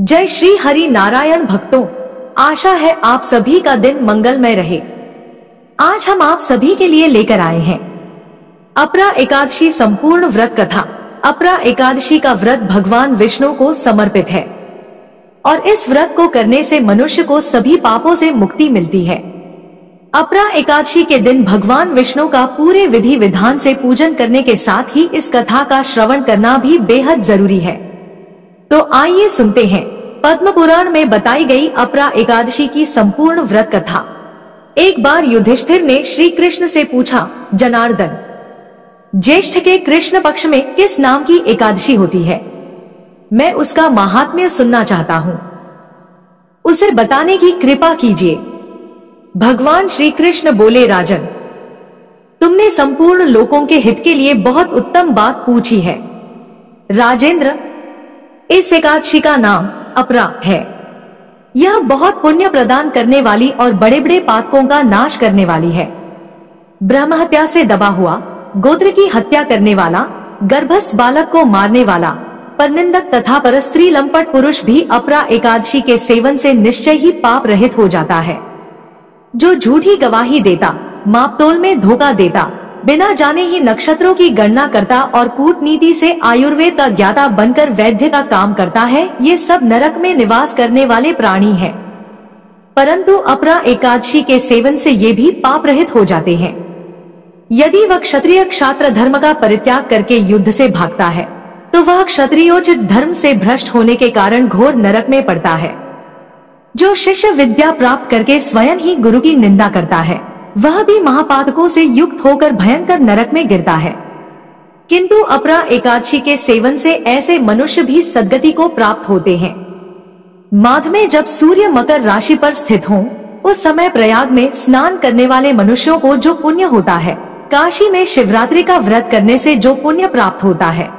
जय श्री हरि नारायण भक्तों, आशा है आप सभी का दिन मंगलमय रहे। आज हम आप सभी के लिए लेकर आए हैं अपरा एकादशी संपूर्ण व्रत कथा। अपरा एकादशी का व्रत भगवान विष्णु को समर्पित है और इस व्रत को करने से मनुष्य को सभी पापों से मुक्ति मिलती है। अपरा एकादशी के दिन भगवान विष्णु का पूरे विधि विधान से पूजन करने के साथ ही इस कथा का श्रवण करना भी बेहद जरूरी है। तो आइए सुनते हैं पद्म पुराण में बताई गई अपरा एकादशी की संपूर्ण व्रत कथा। एक बार युधिष्ठिर ने श्री कृष्ण से पूछा, जनार्दन, ज्येष्ठ के कृष्ण पक्ष में किस नाम की एकादशी होती है? मैं उसका महात्म्य सुनना चाहता हूँ, उसे बताने की कृपा कीजिए। भगवान श्री कृष्ण बोले, राजन, तुमने संपूर्ण लोगों के हित के लिए बहुत उत्तम बात पूछी है। राजेंद्र, इस एकादशी का नाम अपरा है। यह बहुत पुण्य प्रदान करने वाली और बड़े बड़े पातकों का नाश करने वाली है। ब्रह्म हत्या से दबा हुआ, गोत्र की हत्या करने वाला, गर्भस्थ बालक को मारने वाला, परनिंदक तथा परस्त्री लंपट पुरुष भी अपरा एकादशी के सेवन से निश्चय ही पाप रहित हो जाता है। जो झूठी गवाही देता, मापतोल में धोखा देता, बिना जाने ही नक्षत्रों की गणना करता और कूटनीति से आयुर्वेद का ज्ञाता बनकर वैद्य का काम करता है, ये सब नरक में निवास करने वाले प्राणी हैं। परंतु अपरा एकादशी के सेवन से ये भी पाप रहित हो जाते हैं। यदि वह क्षत्रिय क्षात्र धर्म का परित्याग करके युद्ध से भागता है तो वह क्षत्रियोचित धर्म से भ्रष्ट होने के कारण घोर नरक में पड़ता है। जो शिष्य विद्या प्राप्त करके स्वयं ही गुरु की निंदा करता है वह भी महापातकों से युक्त होकर भयंकर नरक में गिरता है। किंतु अपरा एकादशी के सेवन से ऐसे मनुष्य भी सद्गति को प्राप्त होते हैं। माघ में जब सूर्य मकर राशि पर स्थित हो, उस समय प्रयाग में स्नान करने वाले मनुष्यों को जो पुण्य होता है, काशी में शिवरात्रि का व्रत करने से जो पुण्य प्राप्त होता है,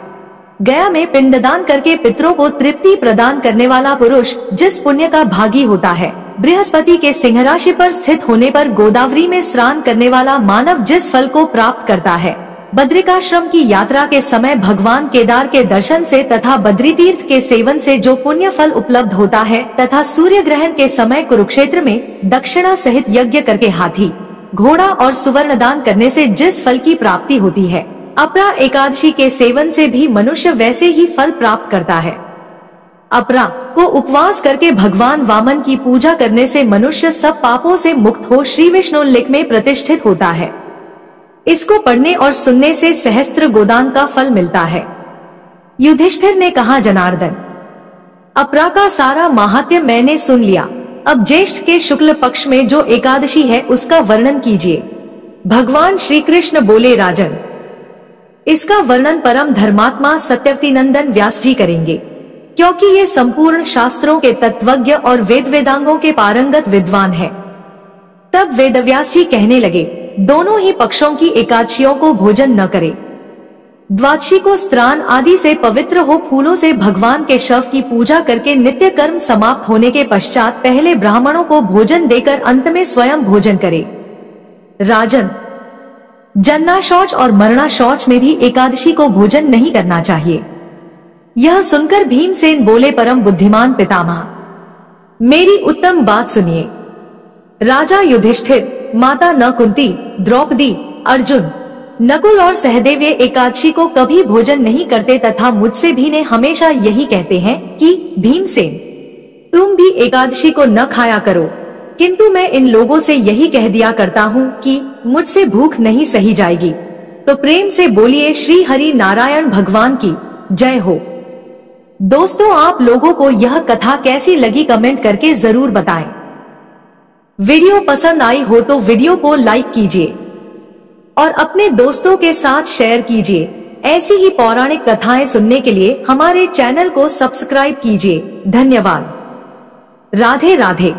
गया में पिंडदान करके पितरों को तृप्ति प्रदान करने वाला पुरुष जिस पुण्य का भागी होता है, बृहस्पति के सिंह राशि पर स्थित होने पर गोदावरी में स्नान करने वाला मानव जिस फल को प्राप्त करता है, बद्रिकाश्रम की यात्रा के समय भगवान केदार के दर्शन से तथा बद्री तीर्थ के सेवन से जो पुण्य फल उपलब्ध होता है, तथा सूर्य ग्रहण के समय कुरुक्षेत्र में दक्षिणा सहित यज्ञ करके हाथी, घोड़ा और सुवर्ण दान करने से जिस फल की प्राप्ति होती है, अपरा एकादशी के सेवन से भी मनुष्य वैसे ही फल प्राप्त करता है। अपरा को उपवास करके भगवान वामन की पूजा करने से मनुष्य सब पापों से मुक्त हो श्री विष्णु लिख में प्रतिष्ठित होता है। इसको पढ़ने और सुनने से सहस्त्र गोदान का फल मिलता है। युधिष्ठिर ने कहा, जनार्दन, अपरा का सारा महात्म्य मैंने सुन लिया। अब ज्येष्ठ के शुक्ल पक्ष में जो एकादशी है उसका वर्णन कीजिए। भगवान श्री कृष्ण बोले, राजन, इसका वर्णन परम धर्मात्मा सत्यवती नंदन व्यास जी करेंगे, क्योंकि ये संपूर्ण शास्त्रों के तत्वज्ञ और वेद वेदांगों के पारंगत विद्वान है। तब वेदव्यास जी कहने लगे, दोनों ही पक्षों की एकादशियों को भोजन न करे। द्वादशी को स्नान आदि से पवित्र हो फूलों से भगवान के शव की पूजा करके नित्य कर्म समाप्त होने के पश्चात पहले ब्राह्मणों को भोजन देकर अंत में स्वयं भोजन करे। राजन, जन्ना शौच और मरना शौच में भी एकादशी को भोजन नहीं करना चाहिए। यह सुनकर भीमसेन बोले, परम बुद्धिमान पितामह, मेरी उत्तम बात सुनिए। राजा युधिष्ठिर, माता न कुंती, द्रौपदी, अर्जुन, नकुल और सहदेव एकादशी को कभी भोजन नहीं करते तथा मुझसे भी ने हमेशा यही कहते हैं कि भीमसेन, तुम भी एकादशी को न खाया करो। किंतु मैं इन लोगों से यही कह दिया करता हूँ कि मुझसे भूख नहीं सही जाएगी। तो प्रेम से बोलिए, श्री हरि नारायण भगवान की जय हो। दोस्तों, आप लोगों को यह कथा कैसी लगी कमेंट करके जरूर बताएं। वीडियो पसंद आई हो तो वीडियो को लाइक कीजिए और अपने दोस्तों के साथ शेयर कीजिए। ऐसी ही पौराणिक कथाएं सुनने के लिए हमारे चैनल को सब्सक्राइब कीजिए। धन्यवाद। राधे राधे।